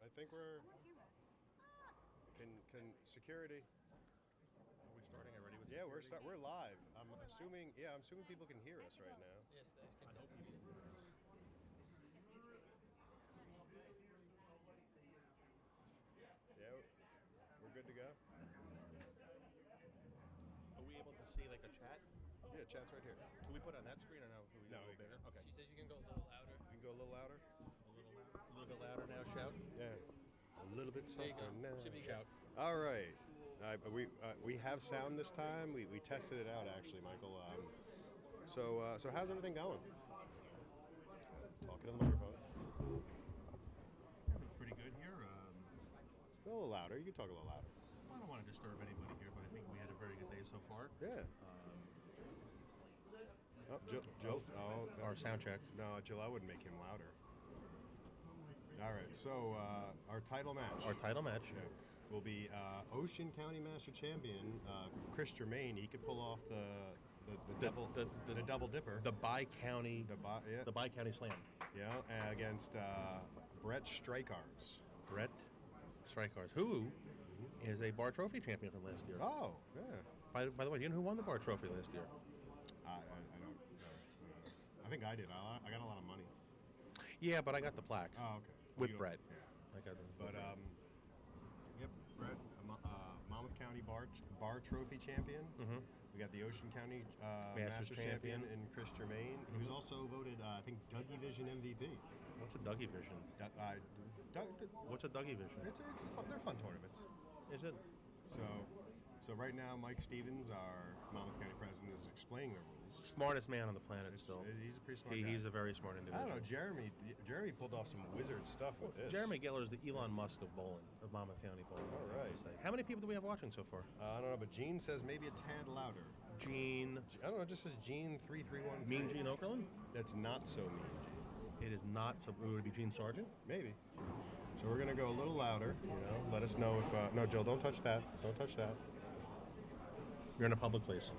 I think we're. Can security? Are we starting already with Yeah, security? we're live. I'm assuming. Yeah, I'm assuming people can hear us right now. Yes, they can. I hope you do. Yeah, we're good to go. Are we able to see like a chat? Yeah, chat's right here. Can we put it on that screen or no? Can we go No, a you little bigger? can. Okay. She says you can go a little louder. You can go a little louder. A little bit louder now. Shout. Yeah, a little bit There you softer go. now. Should be good. Shout. All right. We have sound this time. We tested it out actually, Michael. So how's everything going? Talking to the microphone. Everything's pretty good here. A little louder. You can talk a little louder. I don't want to disturb anybody here, but I think we had a very good day so far. Yeah. Oh, Jill. Oh, Our sound check. no, Jill. I wouldn't make him louder. All right. So our title match. Our title match. Yeah, will be Ocean County Master Champion Chris Germain. He could pull off the double dipper. The bi-county. The The bi-county slam. yeah, against Brett Strykars. Brett Strykars, who is a bar trophy champion from last year. Oh, yeah. By the way, do you know who won the bar trophy last year? I don't know. I think I did. I got a lot of money. Yeah, but I got the plaque Oh, okay. with You don't- Brett. Yeah. I got the, But yep, Brett, Monmouth County bar trophy champion. Mm-hmm. We got the Ocean County Master champion in Chris Germain. He was also voted, I think, Dougie Vision MVP. What's a Dougie Vision? What's a Dougie Vision? It's fun. They're fun tournaments. Is it? So right now, Mike Stevens, our Monmouth County president, is explaining the rules. Smartest man on the planet still. He's a pretty smart guy. He's a very smart I individual. don't know. Jeremy pulled off some wizard stuff with this. Jeremy Geller is the Elon Musk of bowling, of Monmouth County bowling. All I have to right. say. How many people do we have watching so far? I don't know, but Gene says maybe a tad louder. Gene. I don't know. It just says Gene 3313. Mean Gene Okerlund? That's not so mean, Gene. It is not. So would it be Gene Sargent? Maybe. So we're gonna go a little louder. You know, let us know if. No, Jill, don't touch that. Don't touch that. You're in a public place.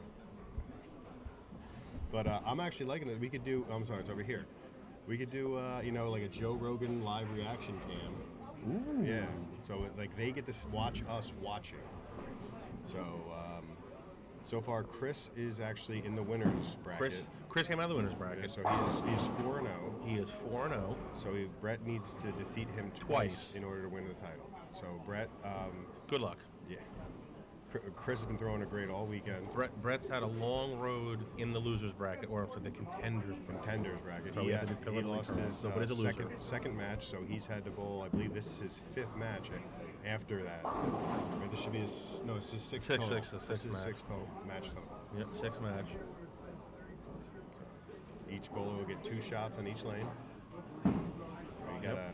But I'm actually liking that. We could do. I'm sorry, it's over here. We could do, like a Joe Rogan live reaction cam. Ooh. Yeah. So like they get to watch us watching. So far Chris is actually in the winners bracket. Chris came out of the winners Yeah, bracket. so he's 4-0. He is 4-0. So Brett needs to defeat him twice in order to win the title. So Brett, Good luck. yeah. Chris has been throwing a great all weekend. Brett's had a long road in the losers bracket, or to the contenders bracket. Contenders bracket. So he we have to do he pillar lost league. his So what is a loser? second match, so he's had to bowl. I believe this is his fifth match. After that, right, this should be his it's his sixth Sixth, total. sixth, This is sixth sixth total match total. Yep, 6 match. Each bowler will get 2 shots on each lane.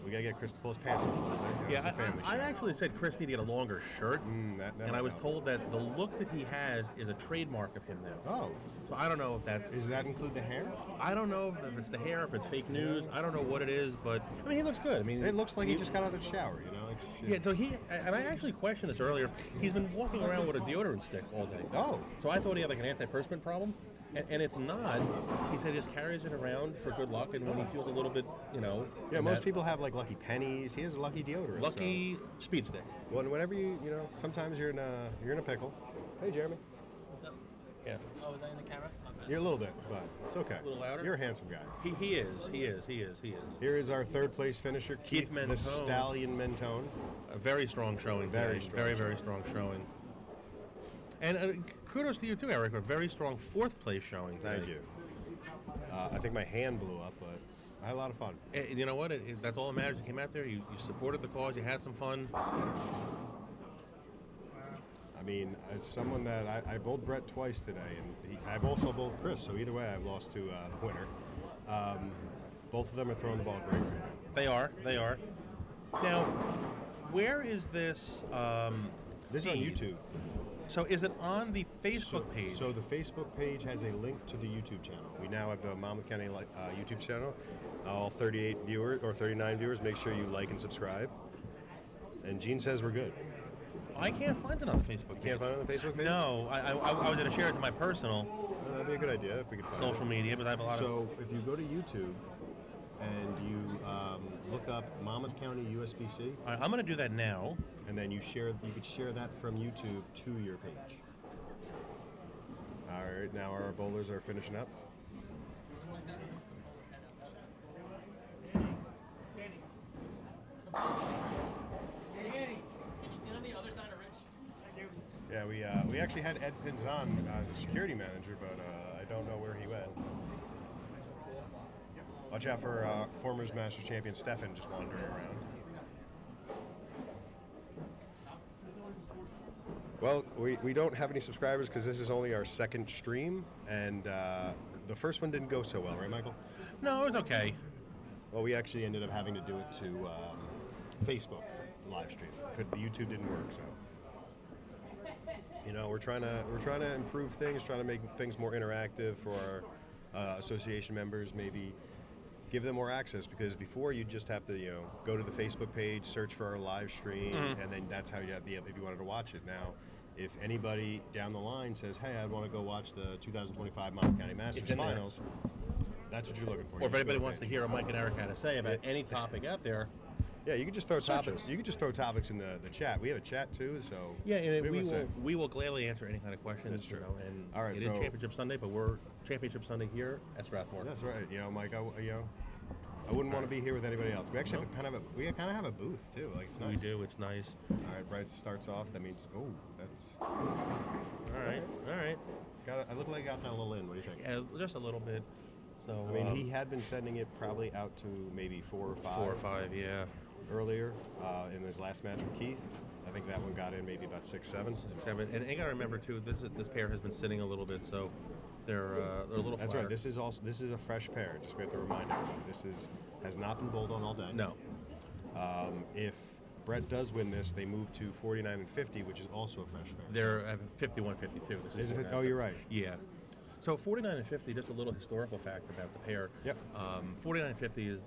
We gotta get Chris to pull his pants up a little bit. It's a family show. I actually said Chris needed to get a longer shirt, that and I was help. told that the look that he has is a trademark of him now. Oh, So I don't know if that's. does that include the hair? I don't know if it's the hair, if it's fake news. I don't know what it is, but I mean, he looks good. I mean, It looks like he just got out of the shower. You know. Yeah, so and I actually questioned this earlier. He's been walking around with a deodorant stick all day. Oh. So I thought he had like an antiperspirant problem, and it's not. He said he just carries it around for good luck, and when he feels a little bit, Yeah, most people have like lucky pennies. He has a lucky deodorant. lucky speed stick. So. Well, whenever sometimes you're in a pickle. Hey, Jeremy. What's up? Yeah, Oh, was I in the camera? My bad. You're a little bit, but it's okay. A little louder? You're a handsome guy. he is. Here is our third place finisher, Keith Mentone. the Stallion Mentone. A very strong showing. Very today. strong Very showing. strong showing. And kudos to you too, Eric. A very strong 4th place showing. Today. Thank you. I think my hand blew up, but I had a lot of fun. And you know what? That's all that matters. You came out there. You supported the cause. You had some fun. I mean, as someone that I bowled Brett twice today, and I've also bowled Chris, so either way I've lost to the winner. Both of them are throwing the ball great right now. They are. Now, where is this? This is on feed? YouTube. So is it on the Facebook page? So the Facebook page has a link to the YouTube channel. We now have the Monmouth County YouTube channel. All 38 viewers or 39 viewers, make sure you like and subscribe. And Gene says we're good. I can't find it on the Facebook page. Can't find it on the Facebook page? No, I was going to share it to my personal That'd be a good idea if we could find social it. media, but I have a lot of. So if you go to YouTube and you look look up Monmouth County USBC, All right, I'm going to do that now. and then you could share that from YouTube to your page. All right, now our bowlers are finishing up. Can you sit on the other side of Rich? Yeah, we actually had Ed Pinzon as a security manager, but I don't know where he went. Watch out for former Masters champion Stefan just wandering around. Well, we don't have any subscribers because this is only our second stream, and the first one didn't go so well, right, Michael? No, it was okay. Well, we actually ended up having to do it to Facebook live stream. The YouTube didn't work, so we're trying to improve things, trying to make things more interactive for our association members. Maybe give them more access, because before you just have to go to the Facebook page, search for our live stream, and then that's how you have to be able, if you wanted to watch it. Now, if anybody down the line says, "Hey, I want to go watch the 2025 Monmouth County Masters It's in there. Finals," that's what you're looking for. Or if anybody wants to hear what Mike and Eric had to say about any topic out there, yeah, you can just throw Search topics. us. You can just throw topics in the chat. We have a chat too, so yeah, and we will we will gladly answer any kind of questions. That's true. And All right, it is so- Championship Sunday, but we're Championship Sunday here at Strathmore. that's right. Mike, I wouldn't want to be here with anybody else. We actually have we kind of have a booth too. Like, it's nice. We do. It's nice. All right, Bright starts off. That means that's All right. I look like I got that a little in. What do you think? Yeah, just a little bit. So I mean, he had been sending it probably out to maybe 4 or 5. 4 or 5, yeah. Earlier in his last match with Keith. I think that one got in maybe about 6, 7. 7. And you got to remember too, this pair has been sitting a little bit, so they're a little. That's flatter. right. This is a fresh pair. Just we have to remind everybody. This has not been bowled on all day. No. If Brett does win this, they move to 49 and 50, which is also a fresh pair. They're 51, 52. This Is it? 49. Oh, you're right. Yeah. So 49 and 50, just a little historical fact about the pair. Yep. 49 and 50 is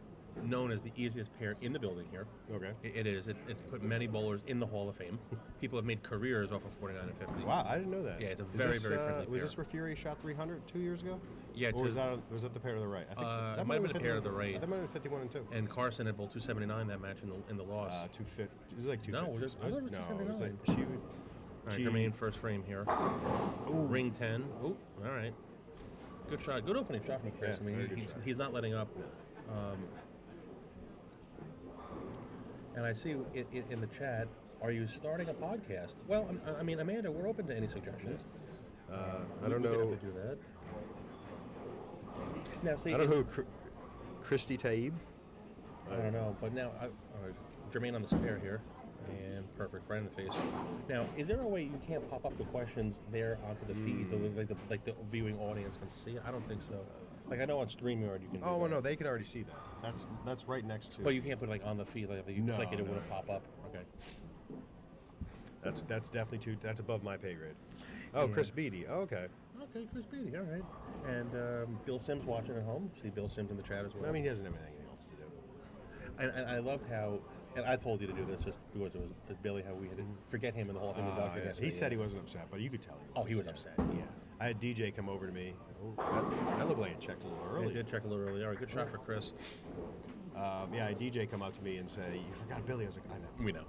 known as the easiest pair in the building here. Okay. It is. It's put many bowlers in the Hall of Fame. People have made careers off of 49 and 50. Wow, I didn't know that. Yeah, it's a Is very, this, very friendly Was pair. this where Fury shot 300 2 years ago? Yeah, Or was that the pair to the right? I think it might have been the pair to the right. That might have been 51 and 2. And Carson had bowled 279 that match in the loss. 250. This is like 250. No, it was- I thought it was no, 279. it was like she would. All right, she- Jermaine first frame here. Ring 10. Ooh, all right. Good shot. Good opening shot from Chris. Yeah, I mean, very good he's, shot. he's not letting up. And I see in the chat, are you starting a podcast? Well, I mean, Amanda, we're open to any suggestions. I don't We could know. have to do that. Now, see, I don't know who Christy Taib. I don't know, but now Jermaine on the spare here, and perfect, right in the face. Now, is there a way you can't pop up the questions there onto the feed, so like the viewing audience can see it? I don't think so. Like I know on StreamYard you can. Do Oh, well, that. no, they can already see that. That's right next to. But you can't put it like on the feed. Like if you No, click it, it no, wouldn't no. pop up. Okay. That's definitely that's above my pay grade. Oh, Yeah. Chris Beatty. Oh, okay. Okay, Chris Beatty. All right. And Bill Sims watching at home. See Bill Sims in the chat as well. I mean, he doesn't have anything else to do. And I loved how. And I told you to do this just because it was Billy, how we had to forget him in the whole thing. Yeah. He said he wasn't upset, but you could tell he was. Oh, he was yeah. upset. Yeah. I had DJ come over to me. Oh, that looked like it checked a little I early. did check a little early. All right, good shot for Chris. Yeah, I had DJ come up to me and say, "You forgot Billy." I was like, "I know." We know.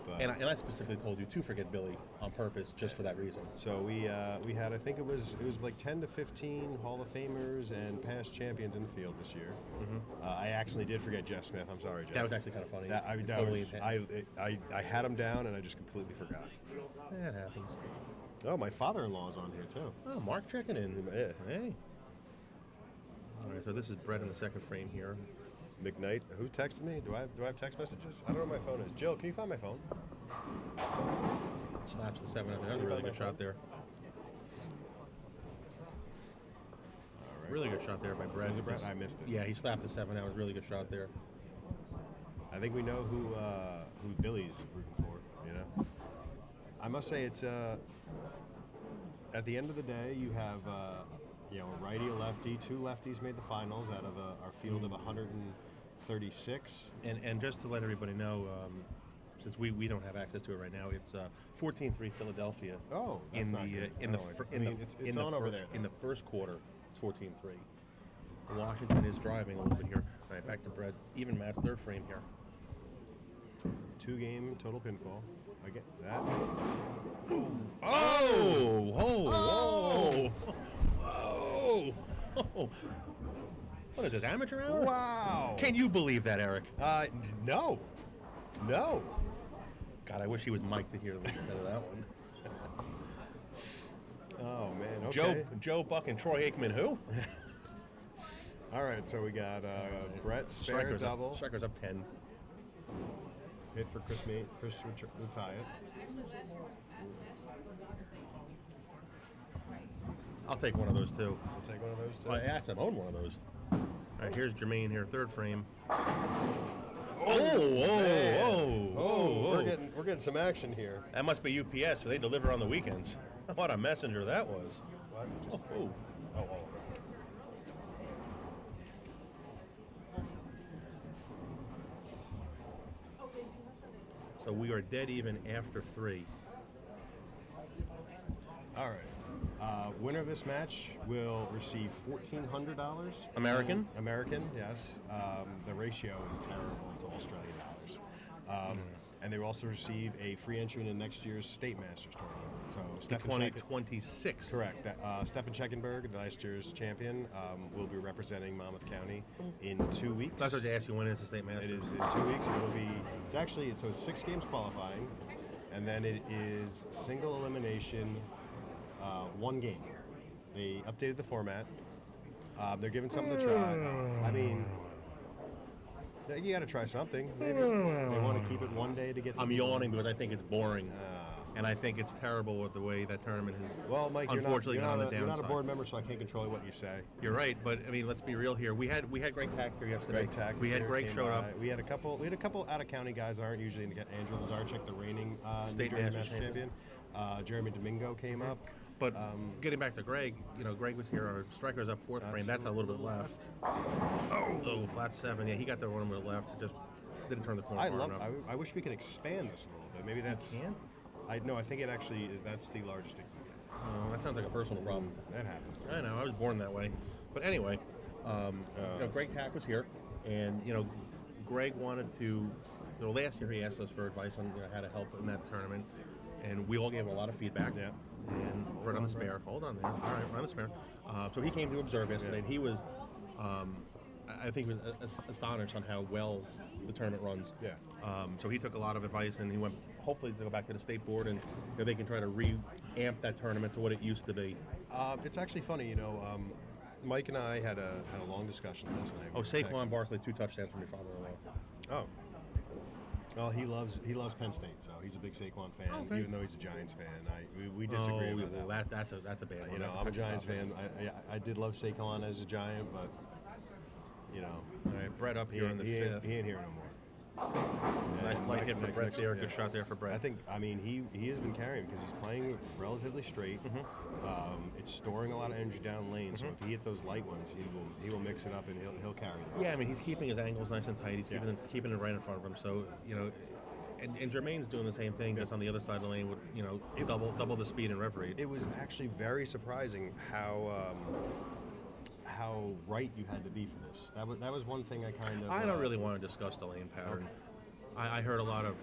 But, And I specifically told you to forget Billy on purpose, just for that reason. so we had, I think it was like 10 to 15 Hall of Famers and past champions in the field this year. I actually did forget Jeff Smith. I'm sorry, Jeff. That was actually kind of funny. That, I mean, that Totally was intent- I had him down and I just completely forgot. That happens. Oh, my father-in-law is on here too. Oh, Mark checking in. Yeah. Hey. All right, so this is Brett in the second frame here. McKnight, who texted me? Do I have text messages? I don't know where my phone is. Jill, can you find my phone? Slaps the 7. That was a you really find good my shot phone? there. All right. Really good shot there by Brett. Was it Brett? I missed it. Yeah, he slapped the 7. That was a really good shot there. I think we know who Billy's rooting for. You know, I must say it's at the end of the day, you have a righty, a lefty. 2 lefties made the finals out of our field of 136. And just to let everybody know, since we don't have access to it right now, it's 14-3 Philadelphia. Oh, that's in not the good. in the I don't like fir- it. I in mean, the it's in the on over first- there, in though. the first quarter. It's 14-3. Washington is driving a little bit here. All right, back to Brett. Even match, third frame here. 2-game total pinfall. I get that. Oh! Whoa! Whoa! Whoa! What is this, amateur hour? Wow. Can you believe that, Eric? No. No. God, I wish he was Mike to hear instead of that one. Oh, man. Okay. Joe Buck and Troy Aikman, who? All right, so we got Brett spare Striker's double. Up, Striker's up 10. Hit for Chris Mate. Chris will tie it. I'll take one of those, too. We'll take one of those, too. I actually own one of those. All right, here's Jermaine here, third frame. We're getting some action here. That must be UPS, so they deliver on the weekends. What a messenger that was. What? Oh. So we are dead even after 3. All right. Winner of this match will receive $1,400. American? American, yes. The ratio is terrible to Australian dollars. And they will also receive a free entry into next year's State Masters tournament. So Stefan 2026. Correct. Stefan Checkenberg, the last year's champion, will be representing Monmouth County in 2 weeks. That's what they asked you when is the State Masters. It is in 2 weeks. It will be. It's actually so it's 6 games qualifying, and then it is single elimination, 1 game. They updated the format. They're giving something to try. I mean, you got to try something. Maybe they want to keep it 1 day to get. I'm yawning because I think it's boring. And I think it's terrible with the way that tournament has well, Mike, unfortunately you're gone on the not downside. You're not a board member, so I can't control what you say. You're right, but I mean, let's be real here. We had Greg Tack here yesterday. Greg Tack we had here, Greg showed up. We had a couple out of county guys that aren't usually in the Andrew Lazarchuk, the reigning State Masters champion. Jeremy Domingo came up. But getting back to Greg, Greg was here. Our striker's up 4th frame. That's a little bit left. Oh, flat 7. Yeah, he got the one with the left. It just didn't turn the corner. I wish we could expand this a little bit. Maybe that's. Can? I think it actually is. That's the largest it can get. Oh, that sounds like a personal problem. That happens. I know. I was born that way. But anyway, Greg Tack was here, and Greg wanted to. Last year he asked us for advice on how to help in that tournament, and we all gave him a lot of feedback. Yeah. And we're on the spare. Hold on there. All right, we're on the spare. So he came to observe yesterday, and he was, I think, he was astonished on how well the tournament runs. Yeah. So he took a lot of advice, and he went hopefully to go back to the state board, and they can try to re-amp that tournament to what it used to be. It's actually funny, Mike and I had a long discussion last night. Oh, Saquon Barkley, 2 touchdowns from your father-in-law. Oh. Well, he loves Penn State, so he's a big Saquon fan. Okay. Even though he's a Giants fan, we disagree about that. That's a bad one. I'm a Giants fan. I did love Saquon as a Giant, but All right, Brett up here on the 5th. He ain't here no more. Nice light hit for Brett there. Good shot there for Brett. I think he has been carrying because he's playing relatively straight. It's storing a lot of energy down lane, so if he hit those light ones, he will mix it up and he'll carry those. Yeah, I mean he's keeping his angles nice and tight. He's keeping it right in front of him. So and Jermaine's doing the same thing, just on the other side of the lane with double the speed and rev rate. It was actually very surprising how right you had to be for this. That was one thing I kind of. I don't really want to discuss the lane pattern. Okay. I heard a lot of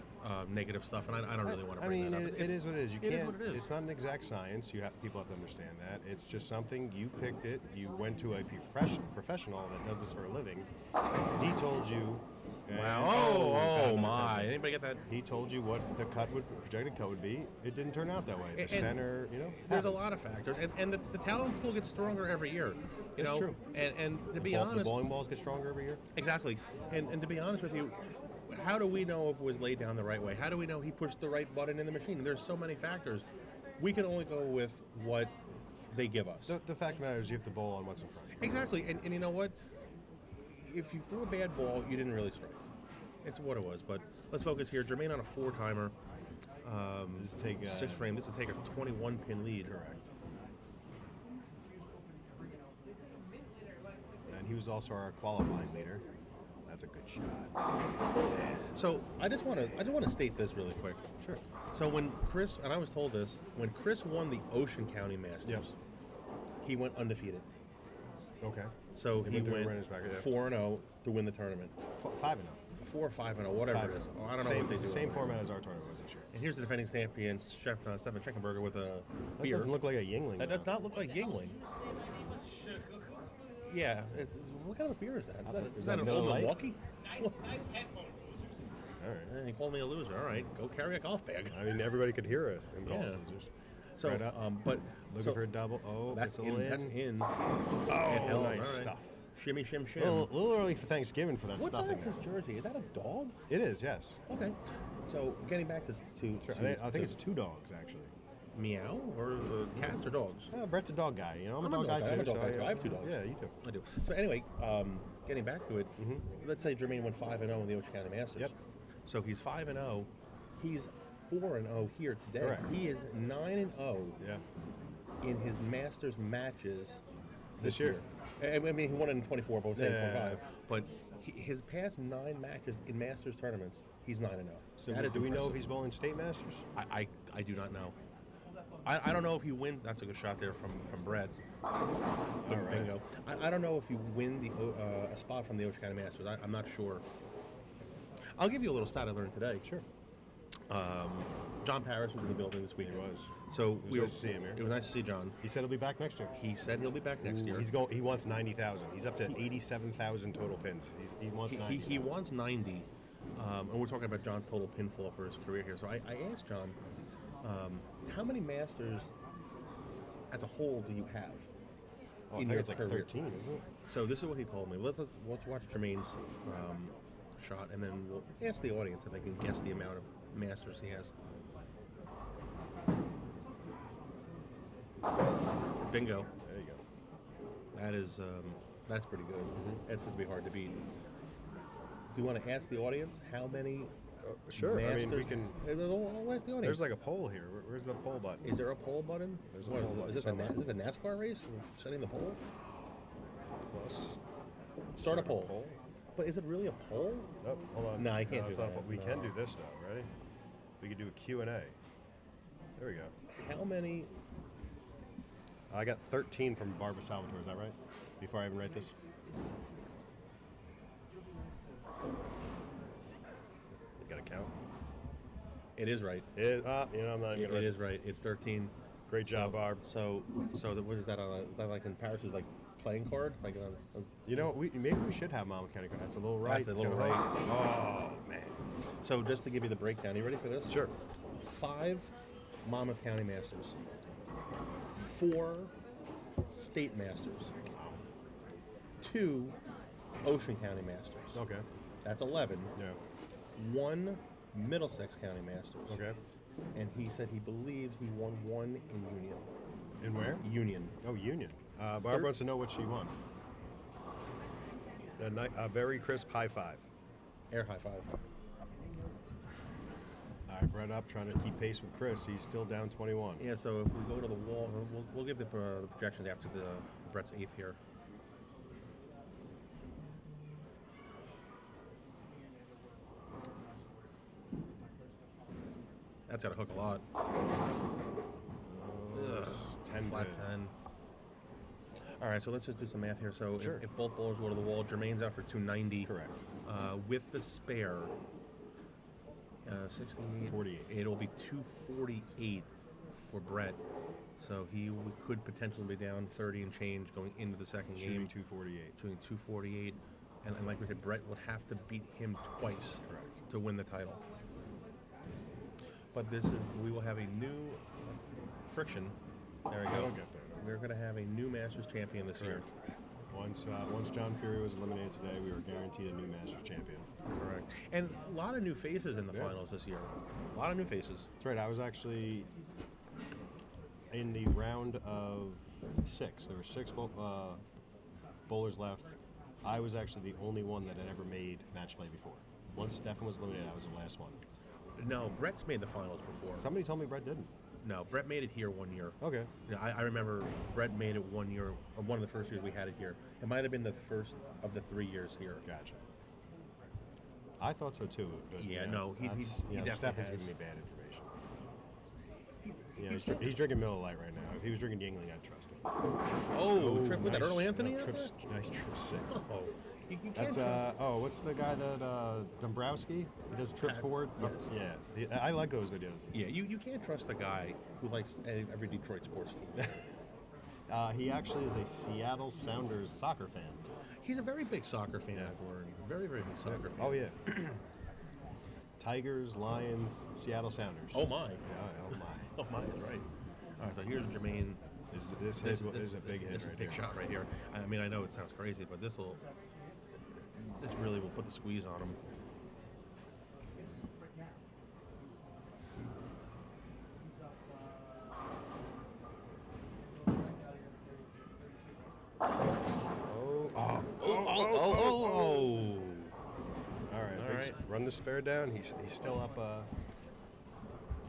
negative stuff, and I don't really want to bring that up. It is what it is. You it can't. Is what it is. It's not an exact science. People have to understand that. It's just something you picked it. You went to a professional that does this for a living. He told you. Wow! Oh my! Anybody get that? He told you what the projected cut would be. It didn't turn out that way. The center, There's a lot of factors, and the talent pool gets stronger every year. It's true. And to be honest, the bowling balls get stronger every year. Exactly. And to be honest with you, how do we know if it was laid down the right way? How do we know he pushed the right button in the machine? There's so many factors. We can only go with what they give us. The fact of the matter is you have to bowl on what's in front of you. Exactly. And you know what? If you threw a bad ball, you didn't really strike. It's what it was. But let's focus here. Jermaine on a 4-timer. 6 frame. This would take a 21-pin lead. Correct. And he was also our qualifying leader. That's a good shot. And so I just want to state this really quick. Sure. So when Chris, and I was told this, when Chris won the Ocean County Masters, he went undefeated. Okay. So he went through the went winners bracket, yeah. 4-0 to win the tournament. 5-0. 4 or 5-0, whatever it is. I don't know Same, what they do. Same over format there. as our tournament was this year. And here's the defending champion, Chef Stefan Checkenberger, with a That beer. doesn't look like a Yingling. That though. does not look like Yingling. You say my name was Yeah. What kind of beer is that? Is that an Miller old Lite? Milwaukee? nice headphones, losers. All right. And he called me a loser. All right, go carry a golf bag. I mean, everybody could hear us in call Yeah. Caesars. So, Right up. but Looking so for a double. Oh, that's it's a in. lid. That's in. Oh, hell, nice all right. stuff. Shimmy, shim, A little, shim. little early for Thanksgiving for that What's on stuffing his there. jersey? Is that a dog? It is, yes. Okay. So getting back to Sure. I think it's 2 dogs, actually. meow or cats or dogs. Brett's a dog guy. You know, I'm I'm a dog guy too. I'm a dog so guy too. I have 2 dogs. Yeah, you do. I do. So anyway, getting back to it, let's say Jermaine went 5-0 in the Ocean County Masters. Yep. So he's 5-0. He's 4-0 here today. Correct. He is 9-0 Yeah. in his Masters matches This year. I mean, he won it in 24, both saying Yeah. 25. But his past 9 matches in Masters tournaments, he's 9-0. So That is do we know if impressive. he's bowling state masters? I do not know. I don't know if he wins. That's a good shot there from Brett. All right. Bingo. I don't know if you win the a spot from the Ocean County Masters. I'm not sure. I'll give you a little stat I learned today. Sure. John Paris was in the building this week. He was. So It was nice to see him here. It was nice to see John. He said he'll be back next year. He said he'll be back next year. He wants 90,000. He's up to 87,000 total pins. He wants 90. He wants 90. And we're talking about John's total pinfall for his career here. So I asked John, how many Masters as a whole do you have? Oh, I in think your it's like career? 13, isn't it? So this is what he told me. Let's watch Jermaine's shot, and then we'll ask the audience if they can guess the amount of Masters he has. Bingo. There you go. That is that's pretty good. That's going to be hard to beat. Do you want to ask the audience how many? Sure. I mean, we Masters- can. I'll ask the audience. There's like a poll here. Where's the poll button? Is there a poll button? There's a What, poll button Is this, somewhere. is this a NASCAR race? We're setting the poll? Plus. Start a poll. But is it really a poll? Oh, hold on. No, I can't it's do not a that. poll. We No. can do this though. Ready? We could do a Q&A. There we go. How many? I got 13 from Barbara Salvatore. Is that right? Before I even write this. You got to count. It is right. I'm not even It gonna write is right. It's 13. Great job, Barb. So what is that on? Is that like in Paris? Is like playing card? Like on You know, maybe we should have Monmouth County. That's a little right. That's a little to the right. Oh man. So just to give you the breakdown, you ready for this? Sure. 5 Monmouth County Masters, 4 State Masters, 2 Ocean County Masters. Okay. That's 11. Yeah. 1 Middlesex County Masters. Okay. And he said he believes he won 1 in Union. And where? Union. Oh, Union. Barb wants to know what she won. A very crisp high five. Air high five. All right, Brett up, trying to keep pace with Chris. He's still down 21. Yeah, so if we go to the wall, we'll give the projections after the Brett's 8th here. That's got to hook a lot. It's 10 Flat bid. 10. All right, so let's just do some math here. So Sure. if both bowlers go to the wall, Jermaine's out for 290. Correct. With the spare, 68. 48. It'll be 248 for Brett. So he could potentially be down 30 and change going into the second Shooting game. 248. Shooting 248. And like we said, Brett would have to beat him twice Correct. to win the title. But we will have a new friction. There we I go. don't get there. We're going to have a new Masters champion this year. Correct. Once John Fury was eliminated today, we were guaranteed a new Masters champion. Correct. And a lot of new faces in the Yeah. finals this year. A lot of new faces. That's right. I was actually in the round of 6. There were 6 bowlers left. I was actually the only one that had ever made match play before. Once Stefan was eliminated, I was the last one. No, Brett's made the finals before. Somebody told me Brett didn't. No, Brett made it here one year. Okay. Yeah, I remember Brett made it one year, or one of the first years we had it here. It might have been the first of the 3 years here. Gotcha. I thought so too. But, Yeah, no, he that's- definitely Stefan's has. giving me bad information. Yeah, he's drinking Miller Lite right now. If he was drinking Yingling, I'd trust him. Oh, trip with that Earl Anthony out there? Nice trip 6. Oh, you can't That's trust- what's the guy that Dombrowski? He does trip Pat- forward. yes. Yeah, I like those videos. Yeah, you can't trust a guy who likes every Detroit sports team. He actually is a Seattle Sounders soccer fan. He's a very big soccer fan, I've learned. Very, very big soccer fan. Oh yeah. Tigers, Lions, Seattle Sounders. Oh, my. Yeah, oh my. Oh, my is right. All right, so here's Jermaine. This hit is a big hit. This is a right big here. shot right here. I mean, I know it sounds crazy, but this really will put the squeeze on him. Oh. All right, All right. run the spare down. He's still up.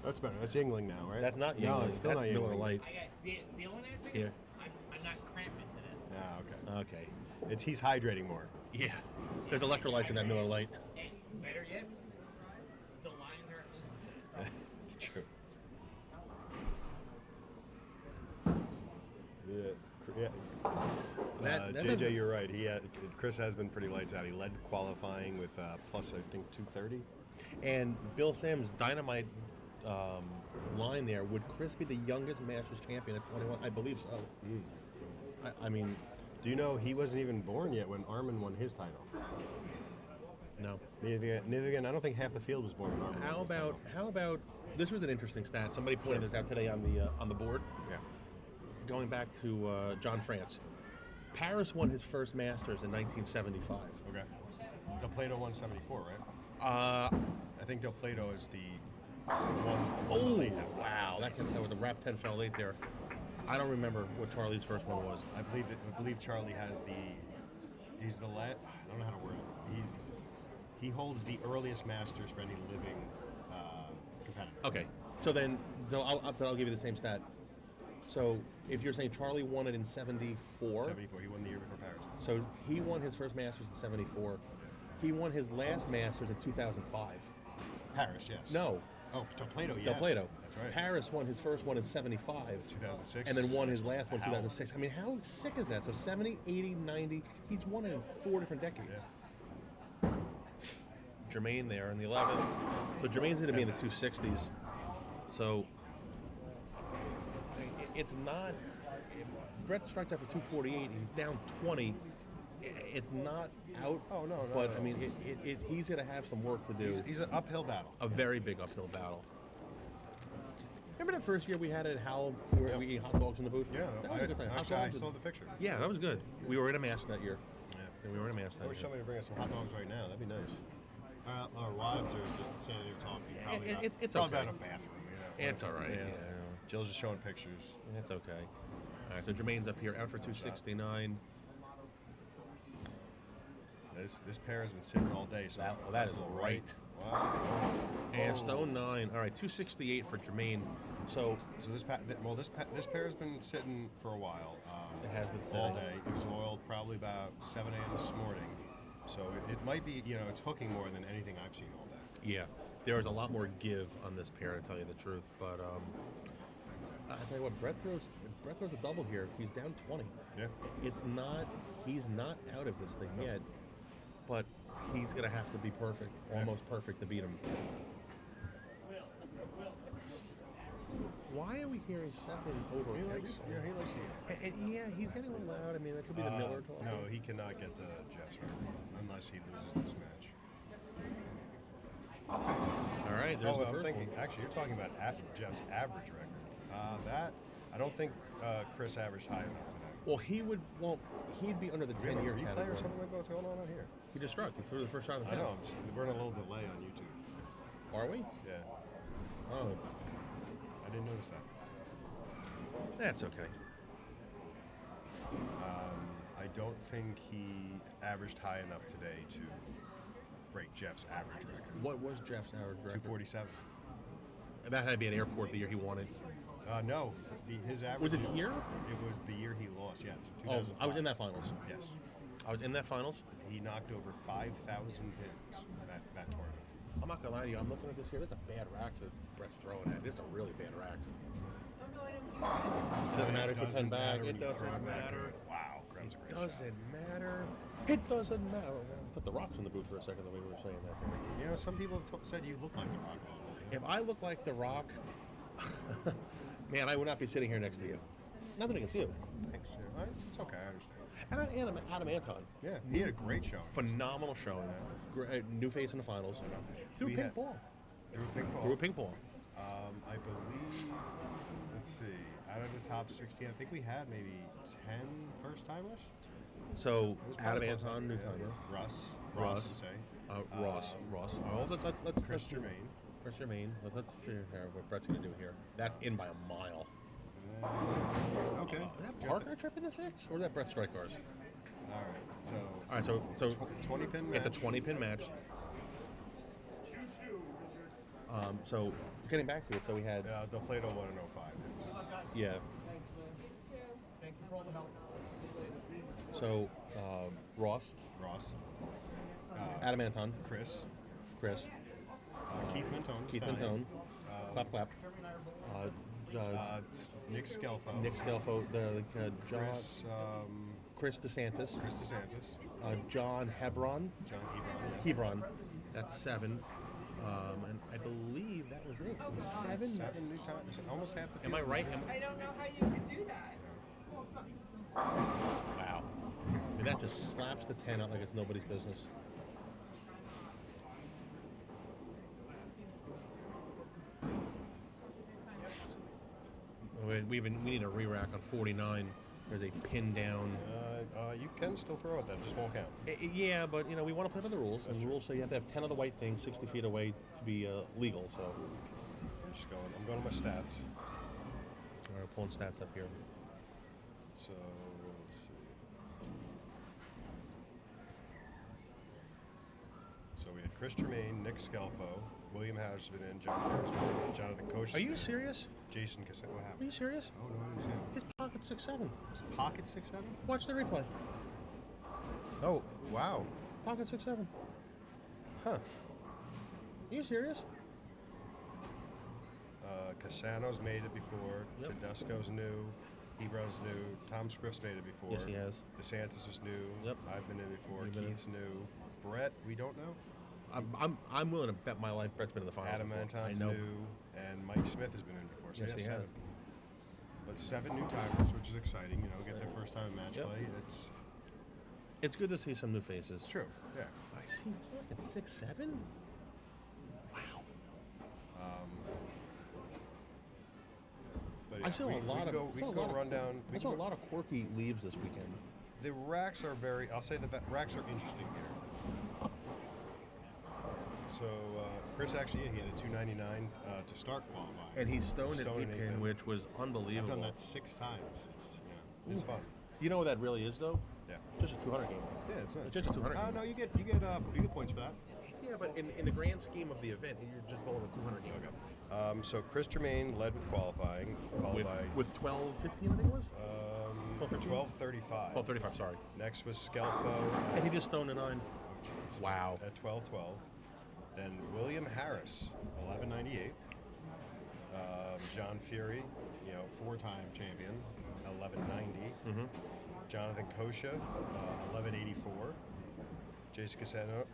That's better. That's Yingling now, right? That's not Yingling. No, it's still That's not Miller Yingling. Lite. I got the only nice thing Here. is I'm not cramping today. Ah, okay. Okay. He's hydrating more. Yeah. There's electrolytes in that Miller Lite. And better yet, the lines aren't listed today. It's true. Yeah. JJ, you're right. Chris has been pretty lights out. He led qualifying with plus, I think, 230. And Bill Sam's dynamite line there, would Chris be the youngest Masters champion at 21? I believe so. I mean, Do you know he wasn't even born yet when Armin won his title? no. Neither again. I don't think half the field was born when Armin won his title. How about this was an interesting stat. Somebody pointed this out today on the board. Yeah. Going back to John France. Paris won his first Masters in 1975. Okay. Del Plato won 74, right? I think Del Plato is the one. Oh, late wow. That was the Rap 10 fell late there. I don't remember what Charlie's first one was. I believe Charlie has he's the I don't know how to word it. He holds the earliest Masters for any living competitor. Okay. So I'll give you the same stat. So if you're saying Charlie won it in 74. 74. He won the year before Paris. So he won his first Masters in 74. He won his last Masters in 2005. Paris, yes. No. Oh, Del Plato, yeah. Del Plato. That's right. Paris won his first one in 75. 2006. And then won his last one in Wow. 2006. I mean, how sick is that? So 70, 80, 90. He's won it in 4 different decades. Yeah. Jermaine there in the 11th. So Jermaine's going to be in the 260s. So it's not. Brett strikes out for 248. He's down 20. It's not out. Oh, no. But I mean, he's going to have some work to do. He's an uphill battle. A very big uphill battle. Remember that first year we had it at Howell where we ate hot dogs in the booth? Yeah, That was a good time. Hot actually, I dogs saw the picture. Yeah, that was good. We were in a mask that year. Yeah. Yeah, we were in a mask I that wish year. somebody would bring us some hot dogs right now. That'd be nice. Our wives are just standing there talking. Probably not. it's probably okay. about a bathroom. You know, It's all right. Yeah. Yeah. Jill's just showing pictures. That's okay. All right, so Jermaine's up here, out for 269. This pair has been sitting all day, so That is a little right. Wow. And Oh. Stone 9. All right, 268 for Jermaine. So this pair has been sitting for a while. It has been all sitting. day. It was oiled probably about 7 a.m. this morning, so it might be, it's hooking more than anything I've seen all day. yeah, there was a lot more give on this pair, to tell you the truth. But I tell you what, Brett throws a double here. He's down 20. Yeah. He's not out of this thing yet, but he's gonna have to be perfect, almost perfect, to beat him. Why are we hearing Stefan over? He likes the Yeah, he's getting a little loud. I mean, that could be the Miller talk. No, he cannot get the Jeffs record unless he loses this match. All right, there's the I'm first thinking. one. Actually, you're talking about Jeff's average record. That I don't think Chris averaged high enough today. Well, he'd be under the Do we have a 10-year replay category. or something like what's going on out here? He just struck. He threw the first shot of the I know. half. We're in a little delay on YouTube. Are we? Yeah, Oh, I didn't notice that. that's okay. I don't think he averaged high enough today to break Jeff's average record. What was Jeff's average record? 247. That had to be an airport the year he won it. No, his average. Was it here? It was the year he lost. Yes. Oh, I was 2005. in that finals. Yes. I was in that finals. He knocked over 5,000 pins that tournament. I'm not gonna lie to you. I'm looking at this here. There's a bad rack that Brett's throwing at. This is a really bad rack. It doesn't matter if you put 10 back. It doesn't matter. Wow, Grab's a great It shot. doesn't matter. It doesn't matter. I put the rocks in the booth for a second the way we were saying that. You know, some people have said you look like The Rock a little bit. If I look like The Rock, man, I would not be sitting here next to you. Nothing against you. Thanks. Yeah, it's okay. I understand. How about Adam Anton? Yeah, he had a great show. Phenomenal showing. New face in the finals. Threw a pink ball. Threw a pink ball. Threw a pink ball. I believe, let's see, out of the top 16, I think we had maybe 10 first-timers. So, It was Adam probably close Anton, up. newcomer. Ross, Ross. and say. Ross. Let's Chris Germain. Chris Germain. Let's figure out what Brett's going to do here. That's in by a mile. Okay. Is that Parker tripping the 6? Or is that Brett strike ours? All right, so 20-pin match. It's a 20-pin match. So, getting back to it, so we had... They'll play it on 1 and 05. Yeah. Thank you for all the help. So, Ross, Adam Anton, Chris, Keith Mentone. Keith Mentone, clap. Nick Scelfo. Nick Scelfo, Chris DeSantis, John Hebron, Hebron, that's 7, and I believe that was it. 7. 7 new times, almost half the field. Am I right? I don't know how you could do that. Wow. I mean, that just slaps the 10 out like it's nobody's business. We need a re-rack on 49. There's a pin down. You can still throw it, then it just won't count. Yeah, but you know we want to play by the rules, and the rules say you have to have 10 of the white things 60 feet away to be legal. So I'm going to my stats. all right, pulling stats up here. So let's see. So we had Chris Germain, Nick Scelfo, William Howe's been in, John Ferris been in, Jonathan Koch. Are you serious? Jason Cassett. What Are happened? you serious? Oh no, I didn't see him. His pocket 6'7". Pocket 6'7". Watch the replay. Oh wow. Pocket 6'7". Huh. Are you serious? Cassano's made it before. Yep. Tedesco's new. Hebron's new. Tom Scriff's made it before. Yes, he has. DeSantis was new. Yep. I've been in before. You've been in. Keith's new. Brett, we don't know. I'm willing to bet my life Brett's been in the finals. Adam before. Anton's I know. new, and Mike Smith has been in before. So Yes, he 7. has. But 7 new timers, which is exciting. You know, get their first time in match Yep. play. It's good to see some new faces. It's true. Yeah. I see. Look, it's 6'7". Wow. But I saw a lot of. We can go run down. I saw a lot of quirky leaves this weekend. The racks are very. I'll say the racks are interesting here. So Chris actually, he had a 299 to start qualifying. And he's stoned an Stoned 8 an pin, 8-pin. which was unbelievable. I've done that 6 times. It's fun. You know what that really is, though? Yeah. Just a 200 game. Yeah, it's nice. It's just a 200 game. No, you get points for that. Yeah, but in the grand scheme of the event, you're just bowling a 200 game. Okay. So Chris Germain led with qualifying, followed by With 12:15, I think it was. 12:35. 12:35. Sorry. Next was Scelfo. And he just stoned a 9. Oh, jeez. Wow. At 12:12. Then William Harris, 11:98. John Fury, 4-time champion, 11:90. Mm-hmm. Jonathan Kosha, 11:84. Jason Cassano,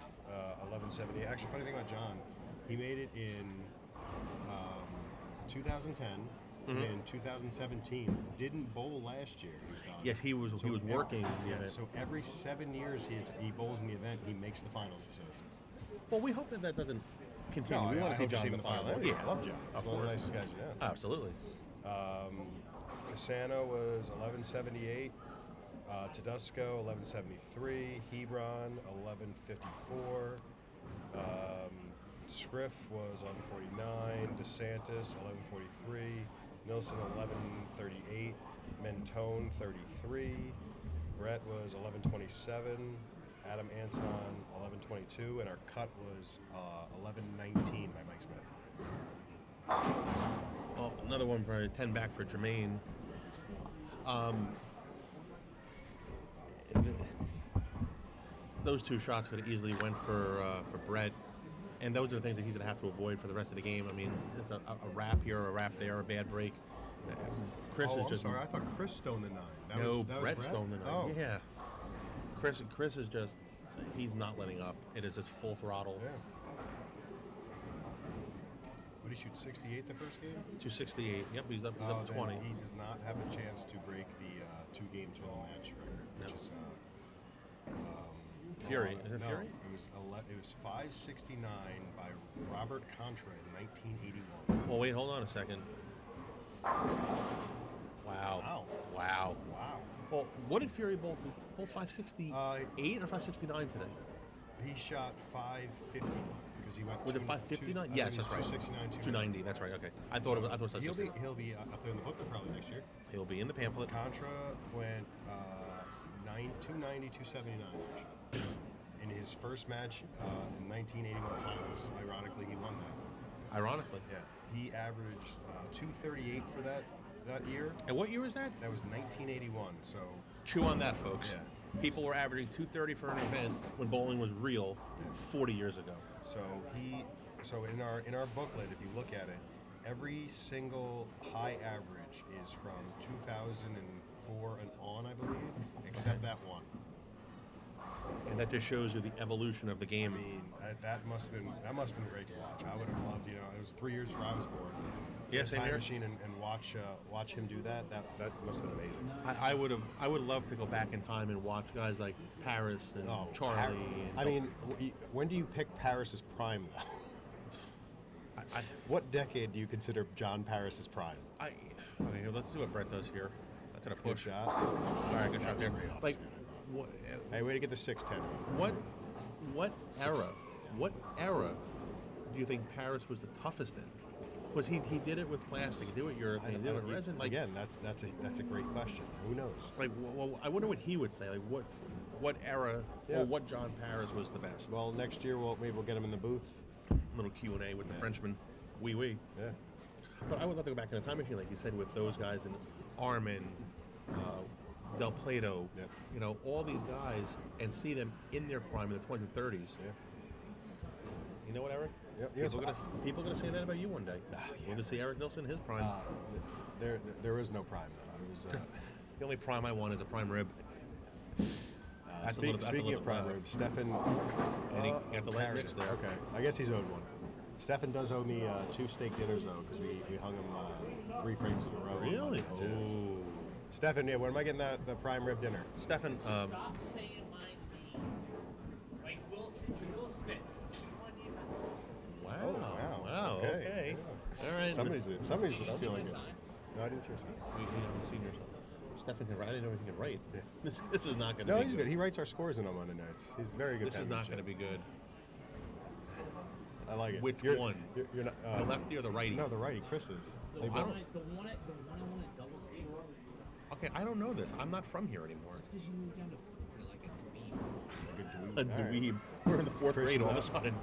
11:70. Actually, funny thing about John, he made it in 2010. Mm-hmm. In 2017, didn't bowl last year. Yes, he was working. So every 7 years he bowls in the event, he makes the finals. He says. Well, we hope that doesn't continue. We want to see John in the final. Yeah, I love John. He's one of the nicest guys you know. Absolutely. Cassano was 11:78. Tedesco 11:73. Hebron 11:54. Scriff was 11:49. DeSantis 11:43. Nilsson 11:38. Mentone 33. Brett was 11:27. Adam Anton 11:22, and our cut was 11:19 by Mike Smith. Oh, another one for 10 back for Jermaine. Those 2 shots could have easily went for Brett. And those are the things that he's going to have to avoid for the rest of the game. I mean, it's a wrap here, a wrap there, a bad break. Chris is I'm just sorry. I thought Chris stoned the 9. That no, was Brett Brett? stoned the 9. Oh. Yeah. Chris is just, he's not letting up. It is just full throttle. Yeah. What did he shoot? 68 the first game? 268. Yep, he's up Then 20. he does not have a chance to break the 2-game total match record, which is Fury. Is it no, Fury? it was 569 by Robert Contra in 1981. Well, wait, hold on a second. Wow. Wow. Well, what did Fury bolt? Bolt 568 or 569 today? He shot 559 because he went. Was it 559? Yes, that's right. 269, 290. That's right. Okay, I thought it was. I thought it was he'll be up there in the booklet probably next year. He'll be in the pamphlet. Contra went 290, 279 actually. In his first match in 1981 finals, ironically, he won that. Ironically. Yeah, he averaged 238 for that year. And what year was that? That was 1981. So Chew on that, folks. Yeah. People were averaging 230 for an event when bowling was real 40 years ago. So in our booklet, if you look at it, every single high average is from 2004 and on, I believe, except that one. And that just shows you the evolution of the I game. mean, that must have been great to watch. I would have loved, it was 3 years before I was born. Yeah, Get a same time here. machine and watch him do that. That must have been amazing. I would love to go back in time and watch guys like Paris and Charlie. I mean, when do you pick Paris's prime though? I, What decade do you consider John Paris's prime? okay, let's see what Brett does here. That's a Good push. shot. All right, good That shot was there. great off Like, his hand, I thought. what, Hey, way to get the 610. what era? What era do you think Paris was the toughest in? Because he did it with plastic, he did it with urethane, he did it with resin. Like, Again, that's a great question. Who knows? like, well, I wonder what he would say. Like, what era Yeah. or what John Paris was the best? Well, next year maybe we'll get him in the booth. Little Q&A with the Frenchman. Oui. Yeah. But I would love to go back in a time machine, like you said, with those guys and Armin, Del Plato, Yep. All these guys, and see them in their prime in the 20s and 30s. Yeah. You know what, Eric? Yeah, People are going to say that about you one day. Yeah. We're going to see Eric Nilsson in his prime. There is no prime though. It was. The only prime I want is a prime rib. That's a little Speaking bit of prime rough. rib, Stefan. And he got the leg carried mix it. there. Okay, I guess he's owed one. Stefan does owe me 2 steak dinners though, because we hung him 3 frames in a row. Really? That's it. Oh. Stefan, when am I getting the prime rib dinner? Stefan, Stop saying my name. Like Will Smith. wow. Oh, wow. Wow. Okay. Okay. Yeah. All right. Somebody's Did you stealing see my it. sign? No, I didn't see your sign. We haven't seen yourself. Stefan can write. I didn't know he could write. Yeah. This is not going to No, be he's good. He writes our scores in on Monday nights. He's very good. This is not going to be good. I like it. Which one? You're not, The lefty or the righty? No, the righty. Chris's. The They one both- I want to double C. Okay, I don't know this. I'm not from here anymore. It's because you moved down to Florida like a dweeb. Good A dweeb. All right. dweeb. We're in the 4th Chris grade is all of a up. sudden.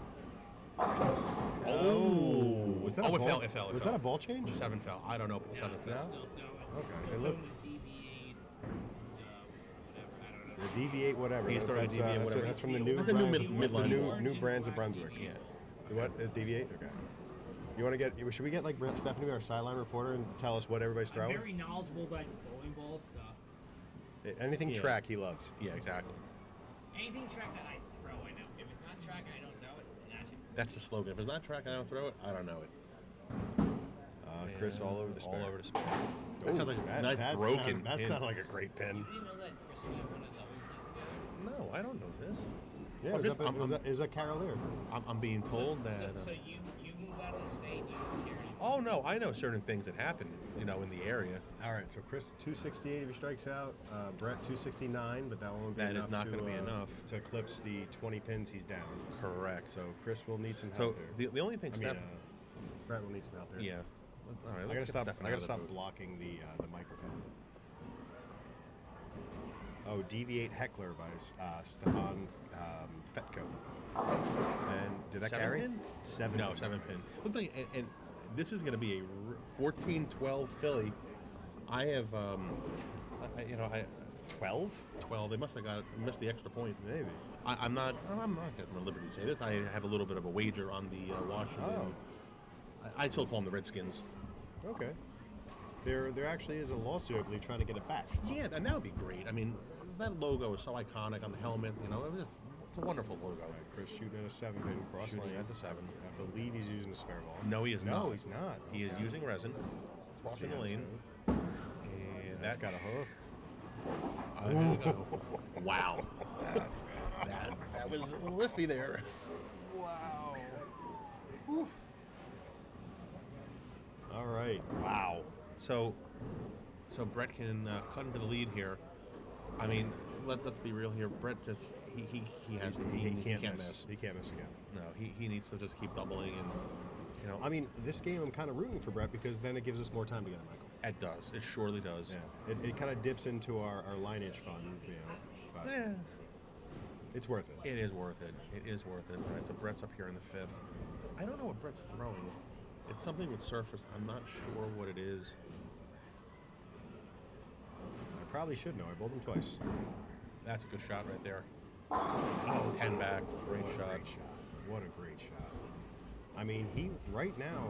Oh, was that a it ball? fell. It fell. Was that a ball change? The 7 fell. I don't know, but the 7 fell. Okay. It It looked deviate, whatever. I don't know. the deviate whatever. He's throwing That's, deviate that's, whatever. that's from the new That's a new brands. That's the midline. new brands of Brunswick. Yeah. What? Deviate? Okay. You want to get? Should we get like Stephanie, our sideline reporter, and tell us what everybody's I'm throwing? very knowledgeable about bowling balls, so Anything Yeah. track, he loves. Yeah, exactly. anything track that I throw, I know. If it's not track and I don't throw it, actually, That's the slogan. If it's not track, I don't throw it. I don't know it. Chris, all over the spare. All over the spare. Ooh, That sounds like a nice broken. That pin. sounded like a great pin. you didn't know that Chris and I won a doubles thing together? No, I don't know this. Yeah, Oh, is this- that, I'm- is that Carol there? I'm being told that. So you move out of the state, you don't care. Oh no, I know certain things that happen, in the area. All right, so Chris 268 if he strikes out. Brett 269, but that won't be That is enough not to, gonna be enough. to eclipse the 20 pins he's down. Correct. So Chris will need some So help there. the only thing, I mean, Steph. Brett will need some help there. Yeah. All right. I let's gotta get stop. Stefan I out gotta of the stop booth. blocking the microphone. Oh, Deviate Heckler by Stefan Fetko. And did that 7 carry? pin? 7. No, 7 pin. Looks like, and this is going to be a 14-12 Philly. I have, 12? 12. They must have missed the extra point. Maybe. I'm not guessing at liberty to say this. I have a little bit of a wager on the Washington. Oh. I still call them the Redskins. Okay. There actually is a lawsuit, I believe, trying to get it back. Yeah, and that would be great. I mean, that logo is so iconic on the helmet. You know, it's a wonderful logo. All right, Chris shooting at a 7-pin cross Shooting lane. at the 7. I believe he's using a spare ball. No, he is not. No, he's not. He is using resin, crossing the lane, And and that's got a hook. Wow. That's That was a little iffy there. wow. All right. Wow. So Brett can cut into the lead here. I mean, let's be real here. Brett just he has He he can't miss. He can't miss again. No, he needs to just keep doubling and I mean, this game I'm kind of rooting for Brett because then it gives us more time together, Michael. it does. It surely does. Yeah. It kind of dips into our lineage fund, but it's worth it. It is worth it. It is worth it. All right, so Brett's up here in the 5th. I don't know what Brett's throwing. It's something with surface. I'm not sure what it is. I probably should know. I bowled him twice. That's a good shot right there. Oh, 10 back. Great what shot. a great shot. What a great shot. I mean, he right now,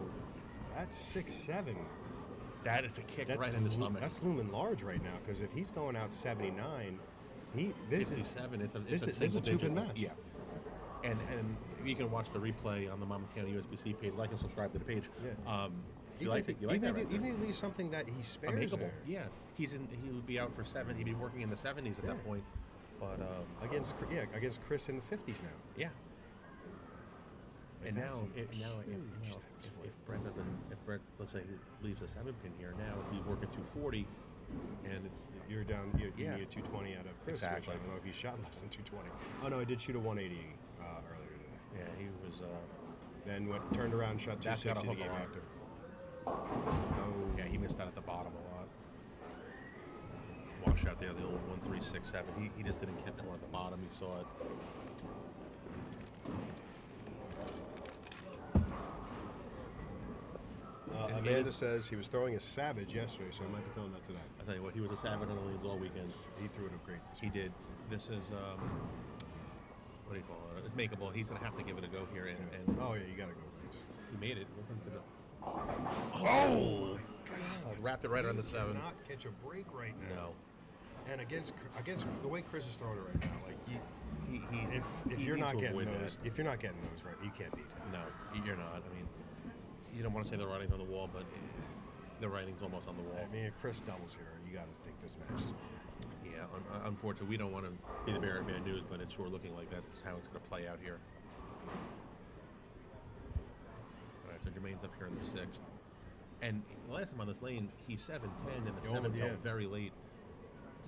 that's 6'7". That is a kick That's right in the stomach. That's looming large right now because if he's going out 79, this 57. It's a this is a single digit. two-pin match. Yeah. And you can watch the replay on the Monmouth County USBC page. Like and subscribe to the page. Yeah. You like it? You like that? Even if he leaves something that he spares Unmakeable. there. Yeah. He would be out for 7. He'd be working in the 70s at that point. But Against Chris in the 50s now. yeah. And now, That's if huge. if Brett, let's say, he leaves a 7-pin here, now he'd be working 240, and it's You're down. You Yeah. need a 220 out of Chris, Exactly. which I don't know if he shot less than 220. Oh no, I did shoot a 180 earlier today. yeah, he was. Then turned around, shot That's got a 260 the hook game on it. after. Yeah, he missed that at the bottom a lot. Wash out there, the old 1-3-6-7. He just didn't catch that one at the bottom. He saw it. Amanda says he was throwing a savage yesterday, so I might be throwing that today. I tell you what, he was a savage on the leads all weekend. He threw it great this He week. did. This is what do you call it? It's makeable. He's gonna have to give it a go here, and Oh yeah, you gotta go for this. he made it. Oh my God! Wrapped it right on the 7. Not catch a break right now. No. And against the way Chris is throwing it right now, like if he you're needs not to getting avoid those, that. if you're not getting those right, you can't beat him. No, you're not. I mean, you don't want to say the writing's on the wall, but the writing's almost on the wall. I mean, if Chris doubles here, you got to think this match is over. Yeah, unfortunately, we don't want to be the bearer of bad news, but it's sure looking like that's how it's going to play out here. All right, so Jermaine's up here in the 6th. And the last time on this lane, he's 7-10, and the 7 felt very late.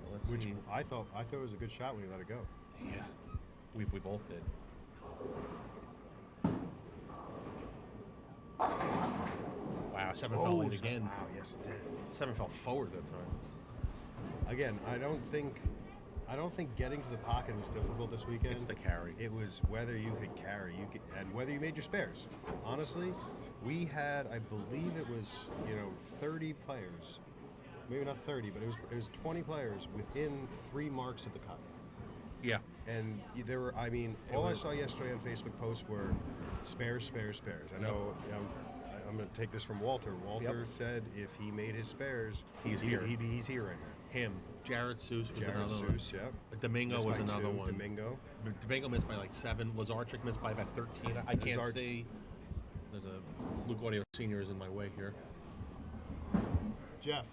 So let's Which see. I thought it was a good shot when he let it go. Yeah, we both did. Wow, 7 fell late again. Wow, yes it did. 7 fell forward that time. Again, I don't think getting to the pocket was difficult this weekend. It's the carry. It was whether you could carry, and whether you made your spares. Honestly, we had, I believe it was, 30 players, maybe not 30, but it was 20 players within 3 marks of the cut. Yeah. And there were, all I saw yesterday on Facebook posts were spares. I know, I'm going to take this from Walter. Walter said if he made his spares, He's here. He's here right now. Him. Jared Seuss was Jared another Seuss, one. yep. Domingo Missed was by another 2. one. Domingo missed by like 7. Lazarchik missed by about 13. I can't Lazarchik. see. There's a Luke Audio Senior is in my way here. Jeff.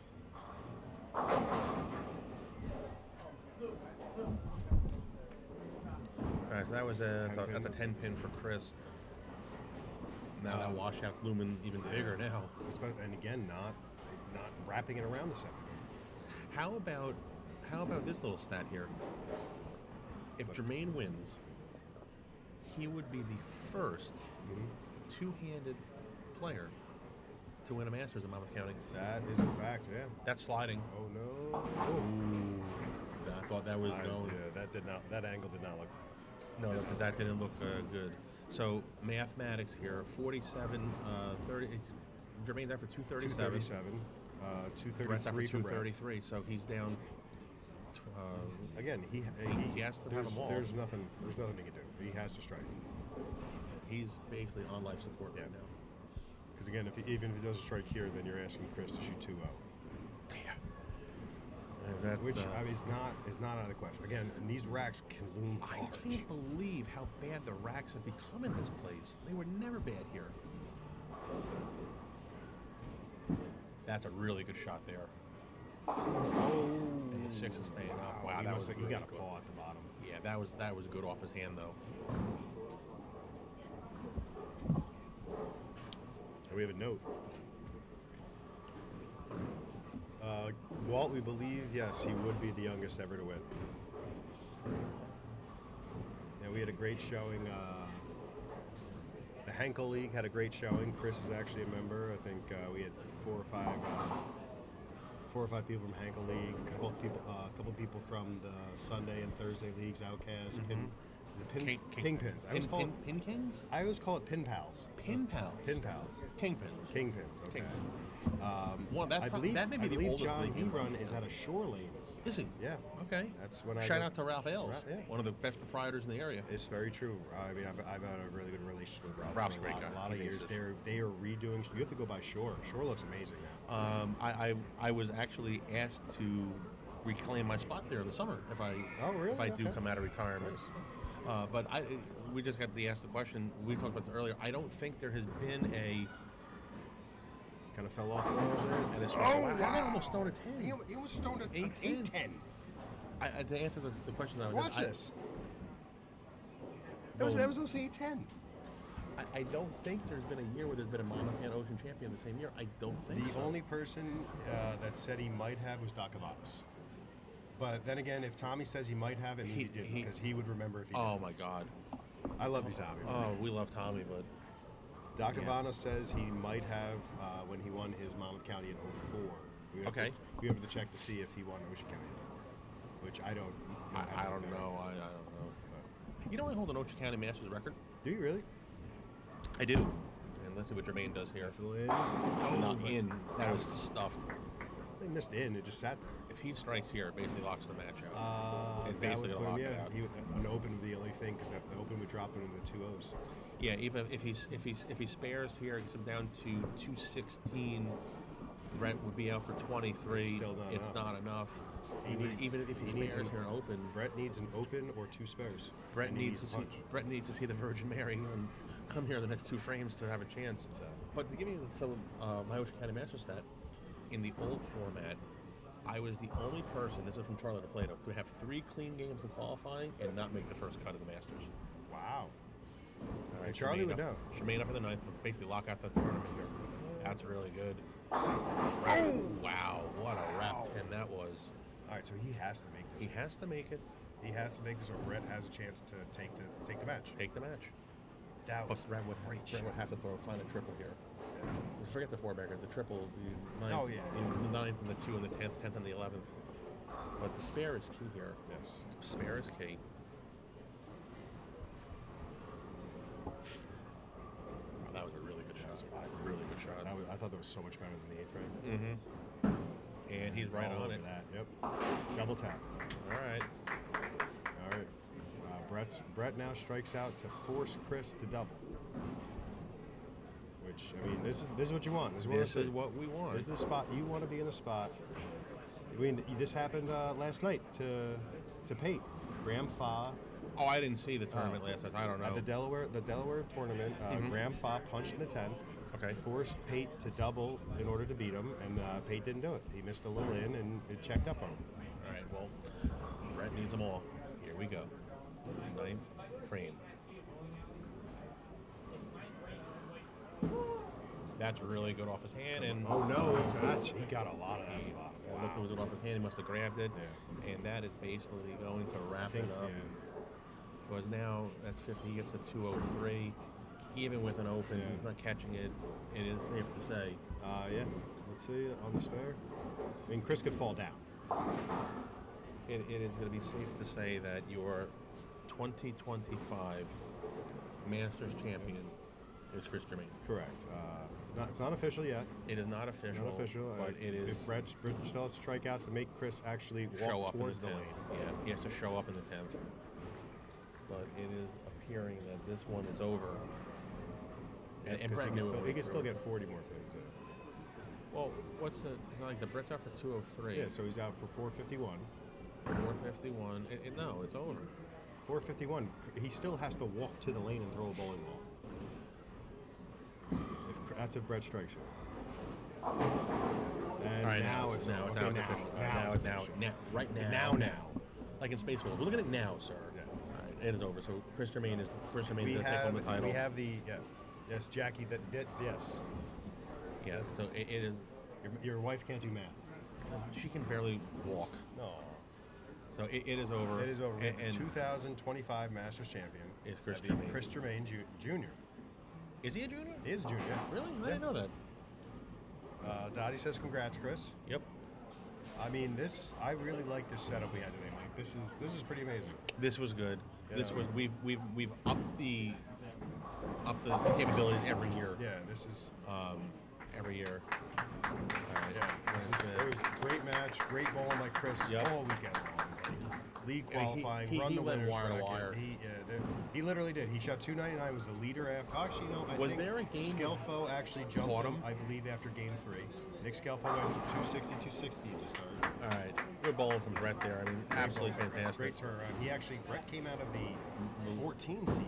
All right, so that was that's a 10 pin for Chris. Now that washout's looming even bigger now. And again, not wrapping it around the 7. How about this little stat here? If Jermaine wins, he would be the first two-handed player to win a Masters in Monmouth County. That is a fact, yeah. That's sliding. Oh no. Ooh. I thought that was known. Yeah, that angle did not look. No, that didn't look good. So mathematics here, 47, 30. Jermaine's after 237. 237. Brett's after 233 for Brett. 233. So he's down Again, he has to have there's, them all. There's nothing he can do. He has to strike. He's basically on life support Yeah. right now. Because again, even if he doesn't strike here, then you're asking Chris to shoot 2-0. Yeah. And that's, Which I mean, is not out of the question. Again, and these racks can loom I large. can't believe how bad the racks have become in this place. They were never bad here. That's a really good shot there. Oh, And the 6 is staying up. Wow, he that must was have, he really got a good. paw at the bottom. Yeah, that was good off his hand though. And we have a note. Walt, we believe, yes, he would be the youngest ever to win. Yeah, we had a great showing. The Henkel League had a great showing. Chris is actually a member. I think we had 4 or 5 people from Henkel League. A couple people from the Sunday and Thursday leagues. Outcast. Is it Ping Pins? Pin Kings? I always call it Pin Pals. Pin Pals. Pin Pals. Kingpins. Kingpins. Okay. Well, that's I believe that may be the oldest John league in Run Monmouth. is out of Shore Lanes. Is he? Yeah. Okay. That's when I Shout go- out to Ralph Ailes, Yeah. one of the best proprietors in the area. It's very true. I mean, I've had a really good relationship with Ralph. Ralph's for a great guy. a lot of He years. insists. They are redoing. You have to go by Shore. Shore looks amazing now. I was actually asked to reclaim my spot there in the summer if I really? if I do Okay. come out of retirement. But we just got asked the question. We talked about this earlier. I don't think there has been a. Kind of fell off a little bit. And it's wow! I almost stoned a 10. He almost stoned at 8-10. 8-10. To answer the question, Watch this. That was also 8-10. I don't think there's been a year where there's been a Monmouth and Ocean champion the same year. I don't think The so. only person that said he might have was Decisive. But then again, if Tommy says he might have, it means he didn't, because he would remember if he Oh did. my God. I love you, Tommy. Oh, we love Tommy, but Doc Ivana says he might have when he won his Monmouth County in 04. Okay. We have to check to see if he won Ocean County in 04, which I don't. I don't know. I don't know. You know, I hold an Ocean County Masters record. Do you really? I do. And let's see what Jermaine does here. That's a little in. Not but in. That was was- stuffed. They missed in. It just sat there. If he strikes here, it basically locks the match out. It That basically would gonna put lock him, it out. An open would be the only thing, because the open would drop him into the 2-0s. Yeah, even if he spares here, gets him down to 216. Brett would be out for 23. It's still not enough. not enough. He needs- Even if he needs spares an- here and open, Brett needs an open or 2 spares. Brett And he needs to see punch. Brett needs to see the Virgin Mary and come here in the next 2 frames to have a chance. But to give you my Ocean County Master stat, in the old format, I was the only person, this is from Charlie DePlato, to have 3 clean games in qualifying and not make the first cut of the Masters. Wow. All And Charlie would know. Tremaine up in the 9th, basically lock out the tournament here. That's really good. Oh, wow, what a wrap 10 that was. All right, so he has to make this. He has to make it. He has to make this, or Brett has a chance to take the match. Take the match. That But was Brett would have to find a triple here. Forget the 4-bagger, the triple, the 9th, Oh, yeah. the 9th and the 2 and the 10th, 10th and the 11th. But the spare is key here. Yes. Spare is key. Wow, that was a really good shot. Really good shot. I thought that was so much better than the 8th frame. And he's right All on over it. that. Yep. Double tap. All right. All right. Brett now strikes out to force Chris to double. Which, I mean, this is what you want. This is what we want. This is the spot you want to be in the spot. I mean, this happened last night to Pate. Graham Fa. Oh, I didn't see the tournament last night. I don't know. At the Delaware tournament, Graham Fa punched in the 10th. Okay. Forced Pate to double in order to beat him, and Pate didn't do it. He missed a little in, and it checked up on him. All right, well, Brett needs them all. Here we go. 9th frame. That's really good off his hand, and Oh no, he got a lot of that at the bottom. that looked was it off his hand. He must have grabbed it, and that is basically going to wrap it up. Because now that's 50. He gets the 203. Even with an open, he's not catching it. It is safe to say. Yeah. Let's see on the spare. I mean, Chris could fall down. It is going to be safe to say that your 2025 Masters champion is Chris Jermaine. Correct. It's not official yet. It is not official. Not official. But it is. If Brett still has to strike out to make Chris actually show walk up towards in the the 10th. lane. Yeah, he has to show up in the 10th. But it is appearing that this one is over. And Because Brett knew it he can was still over. get 40 more pins. Well, what's the like the Brett's out for 203. Yeah, so he's out for 451. 451. No, it's over. 451. He still has to walk to the lane and throw a bowling ball. That's if Brett strikes you. And All right, now it's now over. it's Okay, official. Now it's official. Right now. Now. Like in Spaceballs. We're looking at it now, sir. Yes. All right, it is over. So Chris Jermaine is going to We take on the title. have the yes, Jackie. Yes. Yes. So it is. Your wife can't do math. She can barely walk. No. So it is over. It is over. And, The 2025 Masters champion is Chris that'd be Jermaine. Chris Jermaine Jr. Is he a junior? He is a junior. Really? I Yeah. didn't know that. Dottie says congrats, Chris. Yep. I mean, I really like this setup we had today, Mike. This is pretty amazing. This was good. Yeah. This was we've upped the capabilities every year. Yeah, this is. Every year. All right. Yeah, it was a great match, great bowling by Chris Yep. all weekend long. Like, lead Yeah, he- qualifying, he run the went winners wire to bracket. wire. He literally did. He shot 299. Was the leader after. Actually, no. I Was think there a game- Skelfo actually jumped Caught him, him? I believe, after game 3. Nick Skelfo went 260 to start. All right. Good bowling from Brett there. I mean, absolutely Great fantastic. turnaround. Brett came out of the 14 seed.